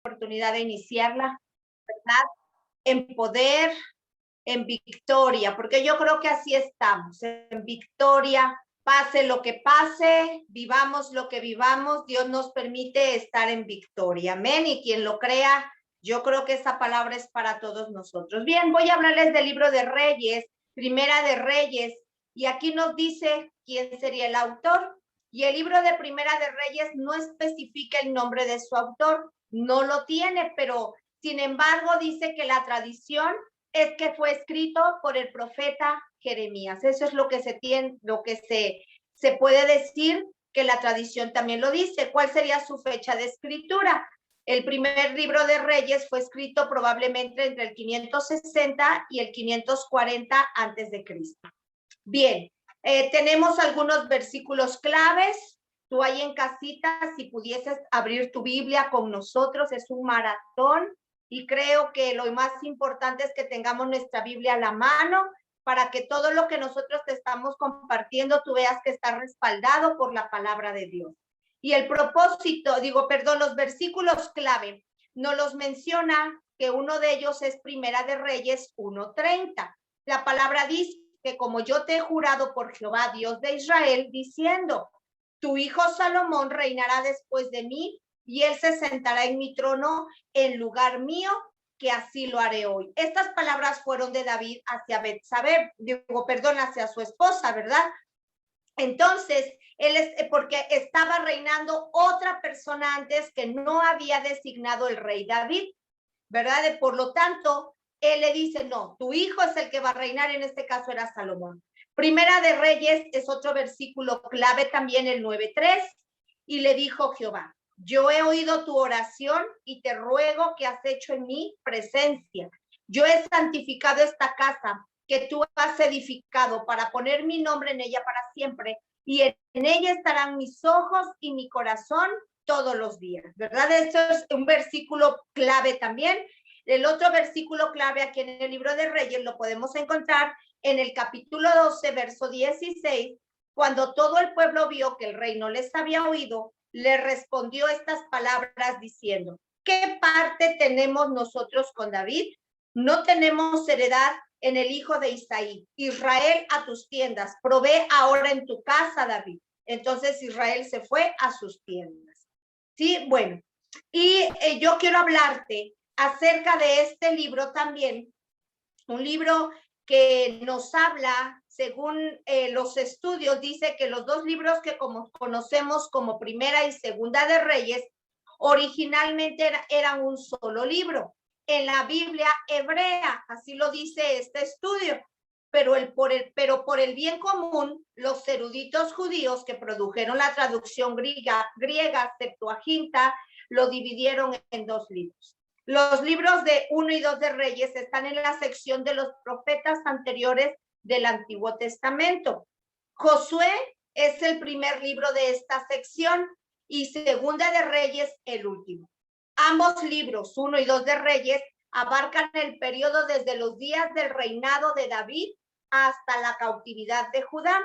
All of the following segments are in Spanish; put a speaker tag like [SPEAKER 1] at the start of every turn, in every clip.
[SPEAKER 1] oportunidad de iniciarla, ¿verdad? En poder, en victoria, porque yo creo que así estamos, en victoria, pase lo que pase, vivamos lo que vivamos, Dios nos permite estar en victoria, amén, y quien lo crea, yo creo que esa palabra es para todos nosotros. Bien, voy a hablarles del libro de Reyes, Primera de Reyes, y aquí nos dice quién sería el autor, y el libro de Primera de Reyes no especifica el nombre de su autor, no lo tiene, pero sin embargo dice que la tradición es que fue escrito por el profeta Jeremías. Eso es lo que se tiene, lo que se puede decir, que la tradición también lo dice. ¿Cuál sería su fecha de escritura? El primer libro de Reyes fue escrito probablemente entre el 560 y el 540 antes de Cristo. Bien, tenemos algunos versículos claves. Tú ahí en casita, si pudieses abrir tu Biblia con nosotros, es un maratón. Y creo que lo más importante es que tengamos nuestra Biblia a la mano para que todo lo que nosotros te estamos compartiendo, tú veas que está respaldado por la palabra de Dios. Y el propósito, los versículos clave, nos los menciona que uno de ellos es Primera de Reyes 1:30. La palabra dice que como yo te he jurado por Jehová, Dios de Israel, diciendo, tu hijo Salomón reinará después de mí, y él se sentará en mi trono en lugar mío, que así lo haré hoy. Estas palabras fueron de David hacia Betsabé, hacia su esposa, ¿verdad? Entonces, porque estaba reinando otra persona antes que no había designado el rey David, ¿verdad? Por lo tanto, él le dice, no, tu hijo es el que va a reinar, en este caso era Salomón. Primera de Reyes es otro versículo clave también, el 9:3, y le dijo Jehová, yo he oído tu oración y te ruego que has hecho en mi presencia. Yo he santificado esta casa que tú has edificado para poner mi nombre en ella para siempre, y en ella estarán mis ojos y mi corazón todos los días, ¿verdad? Esto es un versículo clave también. El otro versículo clave aquí en el libro de Reyes lo podemos encontrar en el capítulo 12, verso 16, cuando todo el pueblo vio que el rey no les había oído, le respondió estas palabras diciendo, ¿qué parte tenemos nosotros con David? No tenemos heredad en el hijo de Isaí. Israel, a tus tiendas, provee ahora en tu casa, David. Entonces Israel se fue a sus tiendas. Sí, bueno, y yo quiero hablarte acerca de este libro también, un libro que nos habla, según los estudios, dice que los dos libros que conocemos como Primera y Segunda de Reyes, originalmente eran un solo libro. En la Biblia hebrea, así lo dice este estudio, pero por el bien común, los eruditos judíos que produjeron la traducción griega Septuaginta, lo dividieron en dos libros. Los libros de 1 y 2 de Reyes están en la sección de los profetas anteriores del Antiguo Testamento. Josué es el primer libro de esta sección y Segunda de Reyes el último. Ambos libros, 1 y 2 de Reyes, abarcan el periodo desde los días del reinado de David hasta la cautividad de Judá,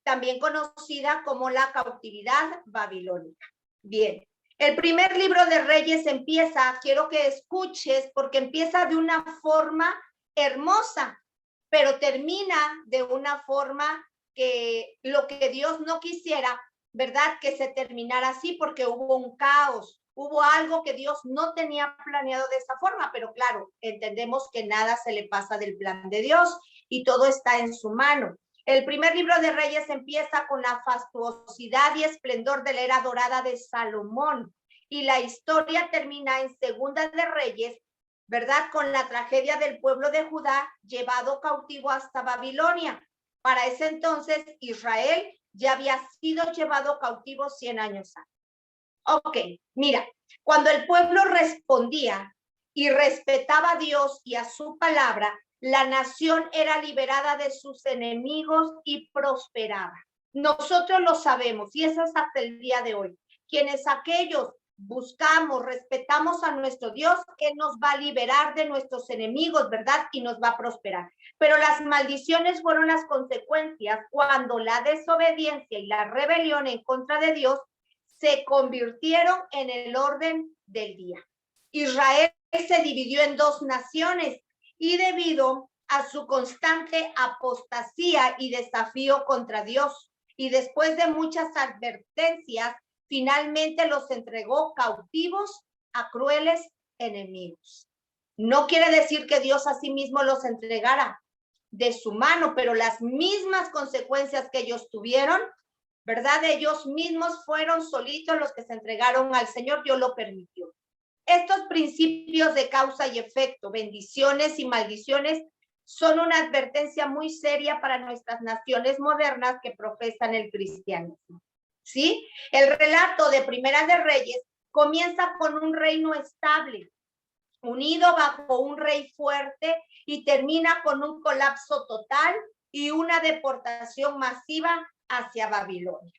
[SPEAKER 1] también conocida como la cautividad babilónica. Bien, el primer libro de Reyes empieza, quiero que escuches, porque empieza de una forma hermosa, pero termina de una forma que lo que Dios no quisiera, ¿verdad? Que se terminara así, porque hubo un caos, hubo algo que Dios no tenía planeado de esa forma, pero claro, entendemos que nada se le pasa del plan de Dios y todo está en su mano. El primer libro de Reyes empieza con la fastuosidad y esplendor de la era dorada de Salomón, y la historia termina en Segunda de Reyes, ¿verdad? Con la tragedia del pueblo de Judá llevado cautivo hasta Babilonia. Para ese entonces, Israel ya había sido llevado cautivo 100 años antes. Ok, mira, cuando el pueblo respondía y respetaba a Dios y a su palabra, la nación era liberada de sus enemigos y prosperaba. Nosotros lo sabemos y eso es hasta el día de hoy. Quienes aquellos buscamos, respetamos a nuestro Dios, Él nos va a liberar de nuestros enemigos, ¿verdad? Y nos va a prosperar. Pero las maldiciones fueron las consecuencias cuando la desobediencia y la rebelión en contra de Dios se convirtieron en el orden del día. Israel se dividió en dos naciones y debido a su constante apostasía y desafío contra Dios, y después de muchas advertencias, finalmente los entregó cautivos a crueles enemigos. No quiere decir que Dios a sí mismo los entregara de su mano, pero las mismas consecuencias que ellos tuvieron, ¿verdad? Ellos mismos fueron solitos los que se entregaron al Señor, Dios lo permitió. Estos principios de causa y efecto, bendiciones y maldiciones, son una advertencia muy seria para nuestras naciones modernas que profesan el cristianismo. ¿Sí? El relato de Primera de Reyes comienza con un reino estable, unido bajo un rey fuerte, y termina con un colapso total y una deportación masiva hacia Babilonia.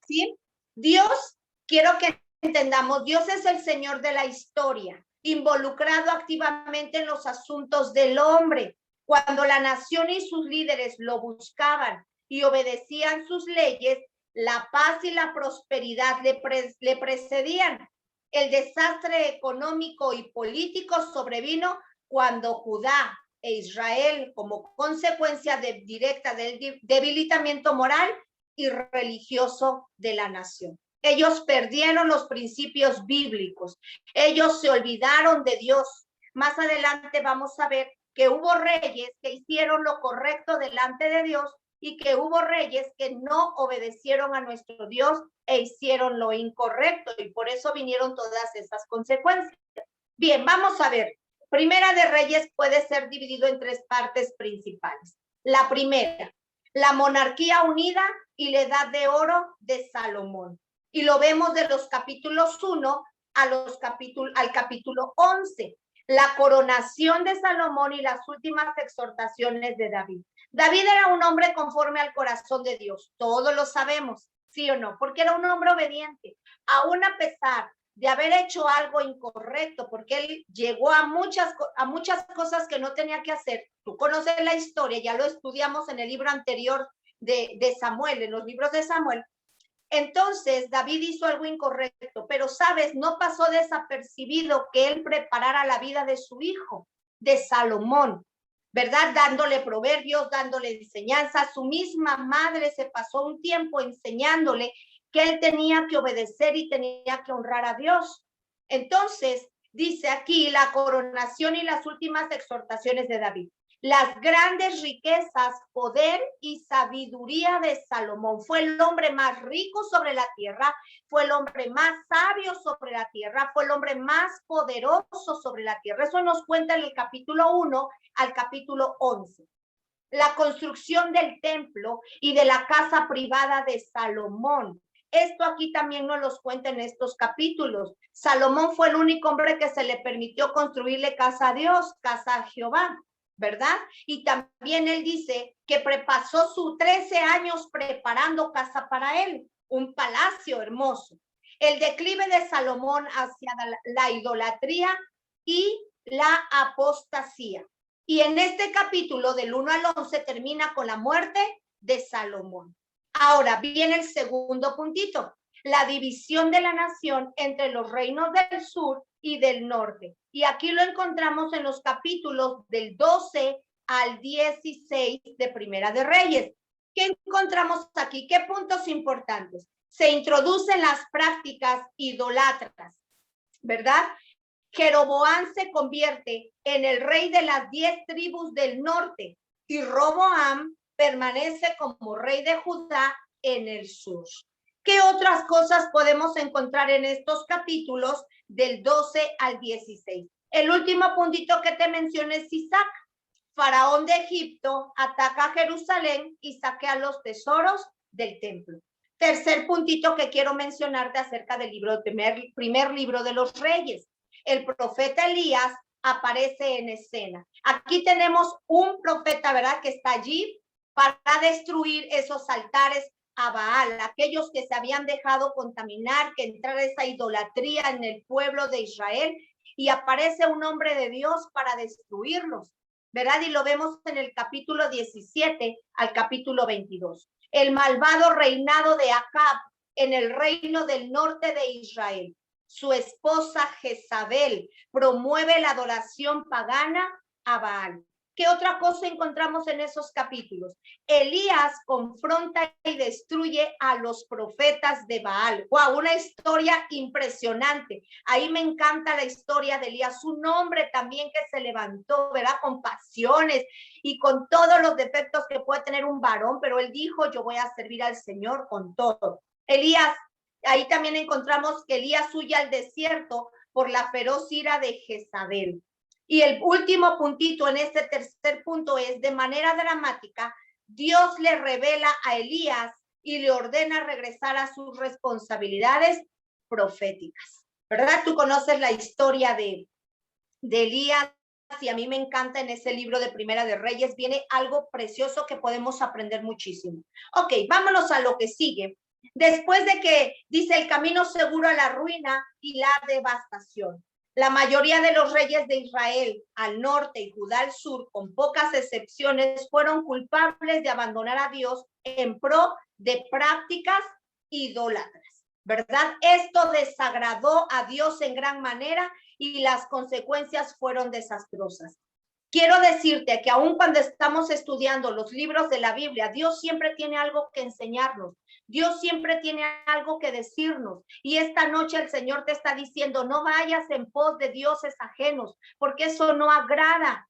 [SPEAKER 1] ¿Sí? Dios, quiero que entendamos, Dios es el Señor de la historia, involucrado activamente en los asuntos del hombre. Cuando la nación y sus líderes lo buscaban y obedecían sus leyes, la paz y la prosperidad le precedían. El desastre económico y político sobrevino cuando Judá e Israel, como consecuencia directa del debilitamiento moral y religioso de la nación. Ellos perdieron los principios bíblicos. Ellos se olvidaron de Dios. Más adelante vamos a ver que hubo reyes que hicieron lo correcto delante de Dios y que hubo reyes que no obedecieron a nuestro Dios e hicieron lo incorrecto, y por eso vinieron todas esas consecuencias. Bien, vamos a ver. Primera de Reyes puede ser dividido en tres partes principales. La primera, la monarquía unida y la edad de oro de Salomón. Y lo vemos de los capítulos 1 al capítulo 11. La coronación de Salomón y las últimas exhortaciones de David. David era un hombre conforme al corazón de Dios. Todos lo sabemos, ¿sí o no? Porque era un hombre obediente. Aún a pesar de haber hecho algo incorrecto, porque él llegó a muchas cosas que no tenía que hacer. Tú conoces la historia, ya lo estudiamos en el libro anterior de Samuel, en los libros de Samuel. Entonces David hizo algo incorrecto, pero sabes, no pasó desapercibido que él preparara la vida de su hijo, de Salomón, ¿verdad? Dándole proverbios, dándole enseñanza. Su misma madre se pasó un tiempo enseñándole que él tenía que obedecer y tenía que honrar a Dios. Entonces, dice aquí la coronación y las últimas exhortaciones de David. Las grandes riquezas, poder y sabiduría de Salomón. Fue el hombre más rico sobre la tierra, fue el hombre más sabio sobre la tierra, fue el hombre más poderoso sobre la tierra. Eso nos cuenta en el capítulo 1 al capítulo 11. La construcción del templo y de la casa privada de Salomón. Esto aquí también nos los cuenta en estos capítulos. Salomón fue el único hombre que se le permitió construirle casa a Dios, casa a Jehová, ¿verdad? Y también él dice que pasó sus 13 años preparando casa para él, un palacio hermoso. El declive de Salomón hacia la idolatría y la apostasía. Y en este capítulo del 1 al 11 termina con la muerte de Salomón. Ahora viene el segundo puntito, la división de la nación entre los reinos del sur y del norte. Y aquí lo encontramos en los capítulos del 12 al 16 de Primera de Reyes. ¿Qué encontramos aquí? ¿Qué puntos importantes? Se introducen las prácticas idolátricas, ¿verdad? Jeroboam se convierte en el rey de las 10 tribus del norte y Roboam permanece como rey de Judá en el sur. ¿Qué otras cosas podemos encontrar en estos capítulos del 12 al 16? El último puntito que te mencioné es Sisac. Faraón de Egipto ataca a Jerusalén y saquea los tesoros del templo. Tercer puntito que quiero mencionarte acerca del libro, primer libro de los Reyes. El profeta Elías aparece en escena. Aquí tenemos un profeta, ¿verdad?, que está allí para destruir esos altares a Baal, aquellos que se habían dejado contaminar, que entrara esa idolatría en el pueblo de Israel, y aparece un hombre de Dios para destruirlos, ¿verdad? Y lo vemos en el capítulo 17 al capítulo 22. El malvado reinado de Acab en el reino del norte de Israel. su esposa Jezabel promueve la adoración pagana a Baal. ¿Qué otra cosa encontramos en esos capítulos? Elías confronta y destruye a los profetas de Baal. ¡Wow! Una historia impresionante. Ahí me encanta la historia de Elías, un hombre también que se levantó, ¿verdad? Con pasiones y con todos los defectos que puede tener un varón, pero él dijo, yo voy a servir al Señor con todo. Elías, ahí también encontramos que Elías huye al desierto por la feroz ira de Jezabel. Y el último puntito en este tercer punto es, de manera dramática, Dios le revela a Elías y le ordena regresar a sus responsabilidades proféticas, ¿verdad? Tú conoces la historia de Elías y a mí me encanta en ese libro de Primera de Reyes, viene algo precioso que podemos aprender muchísimo. Ok, vámonos a lo que sigue. Después de que dice el camino seguro a la ruina y la devastación. La mayoría de los reyes de Israel al norte y Judá al sur, con pocas excepciones, fueron culpables de abandonar a Dios en pro de prácticas idólatras, ¿verdad? Esto desagradó a Dios en gran manera y las consecuencias fueron desastrosas. Quiero decirte que aun cuando estamos estudiando los libros de la Biblia, Dios siempre tiene algo que enseñarnos. Dios siempre tiene algo que decirnos. Y esta noche el Señor te está diciendo, no vayas en pos de dioses ajenos, porque eso no agrada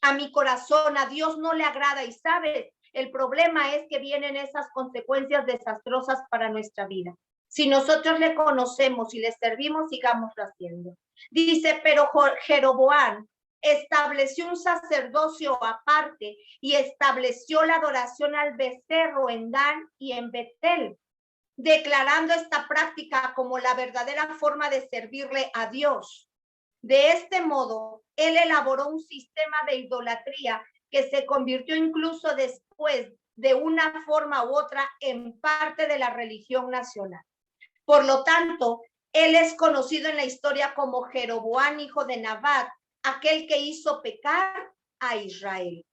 [SPEAKER 1] a mi corazón, a Dios no le agrada. Y sabes, el problema es que vienen esas consecuencias desastrosas para nuestra vida. Si nosotros le conocemos y le servimos, sigámoslo haciendo. Dice, pero Jeroboam estableció un sacerdocio aparte y estableció la adoración al becerro en Dan y en Betel, declarando esta práctica como la verdadera forma de servirle a Dios. De este modo, él elaboró un sistema de idolatría que se convirtió incluso después de una forma u otra en parte de la religión nacional. Por lo tanto, él es conocido en la historia como Jeroboam, hijo de Nabat, aquel que hizo pecar a Israel.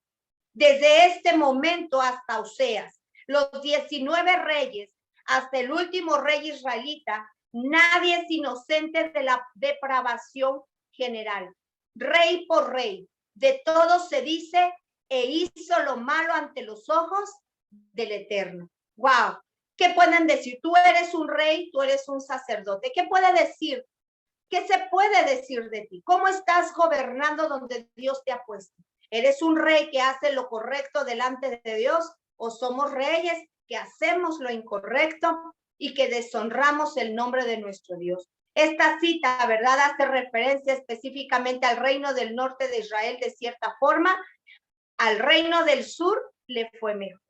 [SPEAKER 1] Desde este momento hasta Oseas, los 19 reyes, hasta el último rey israelita, nadie es inocente de la depravación general. Rey por rey, de todos se dice, e hizo lo malo ante los ojos del Eterno. ¡Wow! ¿Qué pueden decir? Tú eres un rey, tú eres un sacerdote. ¿Qué puede decir? ¿Qué se puede decir de ti? ¿Cómo estás gobernando donde Dios te ha puesto? ¿Eres un rey que hace lo correcto delante de Dios? ¿O somos reyes que hacemos lo incorrecto y que deshonramos el nombre de nuestro Dios? Esta cita, ¿verdad?, hace referencia específicamente al reino del norte de Israel de cierta forma. Al reino del sur le fue mejor.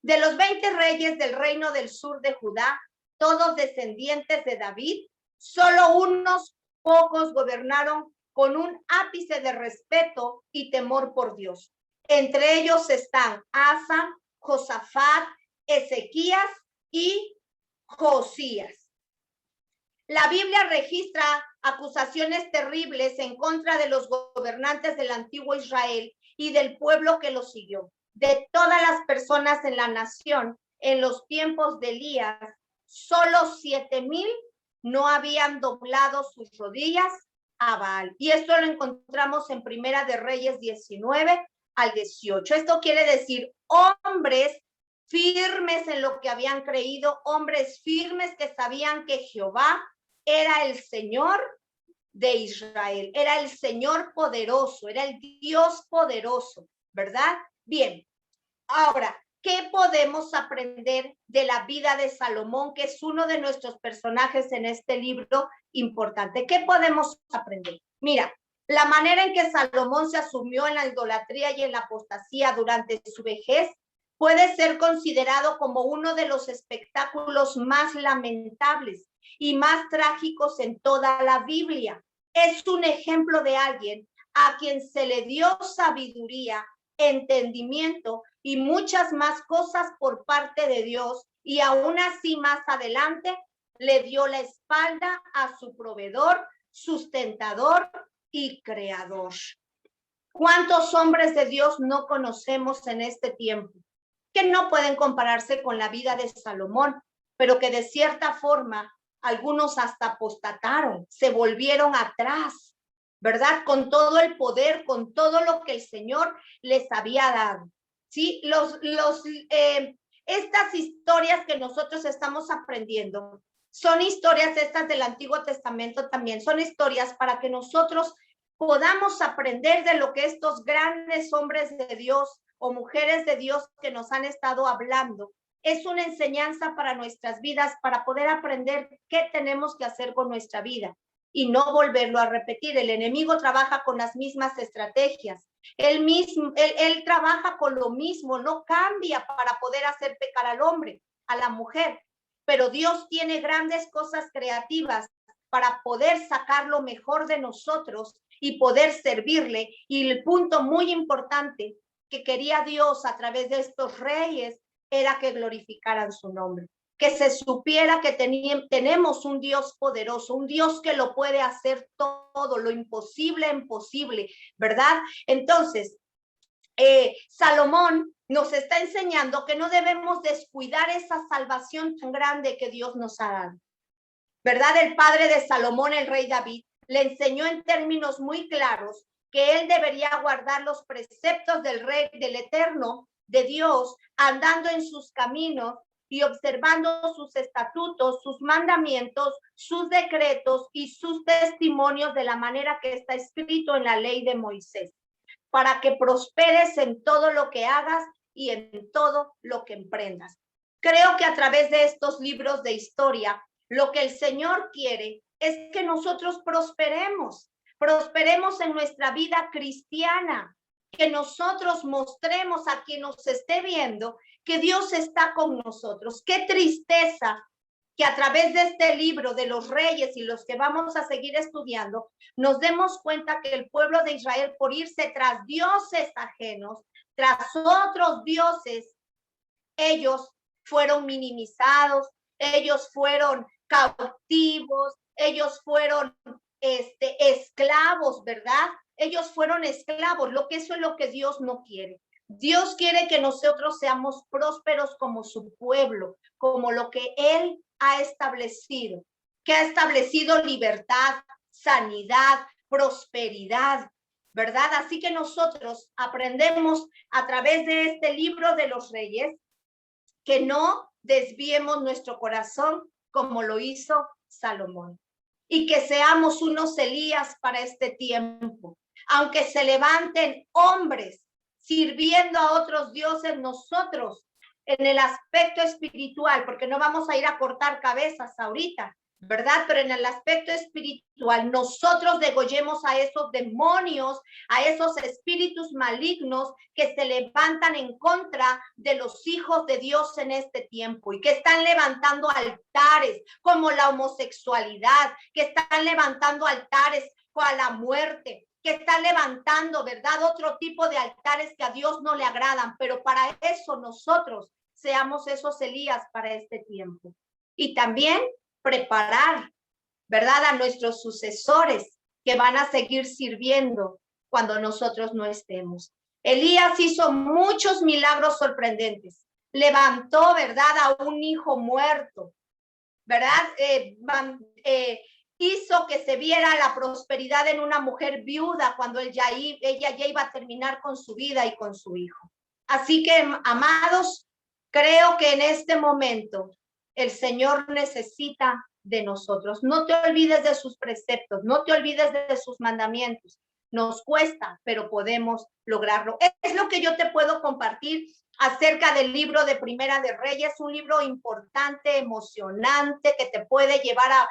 [SPEAKER 1] De los 20 reyes del reino del sur de Judá, todos descendientes de David, solo unos pocos gobernaron con un ápice de respeto y temor por Dios. Entre ellos están Asa, Josafat, Ezequías y Josías. La Biblia registra acusaciones terribles en contra de los gobernantes del antiguo Israel y del pueblo que los siguió. De todas las personas en la nación, en los tiempos de Elías, solo 7,000 no habían doblado sus rodillas a Baal. Y esto lo encontramos en Primera de Reyes 19 al 18. Esto quiere decir hombres firmes en lo que habían creído, hombres firmes que sabían que Jehová era el Señor de Israel, era el Señor poderoso, era el Dios poderoso, ¿verdad? Bien, ahora, ¿qué podemos aprender de la vida de Salomón, que es uno de nuestros personajes en este libro importante? ¿Qué podemos aprender? Mira, la manera en que Salomón se asumió en la idolatría y en la apostasía durante su vejez puede ser considerado como uno de los espectáculos más lamentables y más trágicos en toda la Biblia. Es un ejemplo de alguien a quien se le dio sabiduría, entendimiento y muchas más cosas por parte de Dios, y aún así más adelante le dio la espalda a su proveedor, sustentador y creador. ¿Cuántos hombres de Dios no conocemos en este tiempo que no pueden compararse con la vida de Salomón, pero que de cierta forma algunos hasta apostataron, se volvieron atrás, ¿verdad? Con todo el poder, con todo lo que el Señor les había dado. ¿Sí? Estas historias que nosotros estamos aprendiendo son historias estas del Antiguo Testamento también, son historias para que nosotros podamos aprender de lo que estos grandes hombres de Dios o mujeres de Dios que nos han estado hablando. Es una enseñanza para nuestras vidas, para poder aprender qué tenemos que hacer con nuestra vida y no volverlo a repetir. El enemigo trabaja con las mismas estrategias. Él trabaja con lo mismo, no cambia para poder hacer pecar al hombre, a la mujer. Pero Dios tiene grandes cosas creativas para poder sacar lo mejor de nosotros y poder servirle. Y el punto muy importante que quería Dios a través de estos reyes era que glorificaran su nombre, que se supiera que tenemos un Dios poderoso, un Dios que lo puede hacer todo, lo imposible en posible, ¿verdad? Entonces, Salomón nos está enseñando que no debemos descuidar esa salvación tan grande que Dios nos ha dado, ¿verdad? El padre de Salomón, el rey David, le enseñó en términos muy claros que él debería guardar los preceptos del rey, del eterno, de Dios, andando en sus caminos y observando sus estatutos, sus mandamientos, sus decretos y sus testimonios de la manera que está escrito en la ley de Moisés, para que prosperes en todo lo que hagas y en todo lo que emprendas. Creo que a través de estos libros de historia, lo que el Señor quiere es que nosotros prosperemos en nuestra vida cristiana, que nosotros mostremos a quien nos esté viendo que Dios está con nosotros. Qué tristeza que a través de este libro de los reyes y los que vamos a seguir estudiando, nos demos cuenta que el pueblo de Israel, por irse tras dioses ajenos, tras otros dioses, ellos fueron minimizados, ellos fueron cautivos, ellos fueron esclavos, ¿verdad? Ellos fueron esclavos, eso es lo que Dios no quiere. Dios quiere que nosotros seamos prósperos como su pueblo, como lo que Él ha establecido, que ha establecido libertad, sanidad, prosperidad, ¿verdad? Así que nosotros aprendemos a través de este libro de los reyes que no desviemos nuestro corazón como lo hizo Salomón y que seamos unos Elías para este tiempo. Aunque se levanten hombres sirviendo a otros dioses, nosotros en el aspecto espiritual, porque no vamos a ir a cortar cabezas ahorita, ¿verdad? Pero en el aspecto espiritual, nosotros degollemos a esos demonios, a esos espíritus malignos que se levantan en contra de los hijos de Dios en este tiempo y que están levantando altares como la homosexualidad, que están levantando altares a la muerte, que están levantando, ¿verdad? Otro tipo de altares que a Dios no le agradan, pero para eso nosotros seamos esos Elías para este tiempo. Y también preparar, ¿verdad? A nuestros sucesores que van a seguir sirviendo cuando nosotros no estemos. Elías hizo muchos milagros sorprendentes. Levantó, ¿verdad? A un hijo muerto, ¿verdad? Hizo que se viera la prosperidad en una mujer viuda cuando ella ya iba a terminar con su vida y con su hijo. Así que, amados, creo que en este momento el Señor necesita de nosotros. No te olvides de sus preceptos, no te olvides de sus mandamientos. Nos cuesta, pero podemos lograrlo. Es lo que yo te puedo compartir acerca del libro de Primera de Reyes, un libro importante, emocionante, que te puede llevar a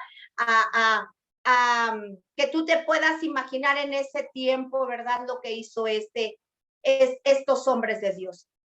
[SPEAKER 1] que tú te puedas imaginar en ese tiempo, ¿verdad? Lo que hizo estos hombres de Dios.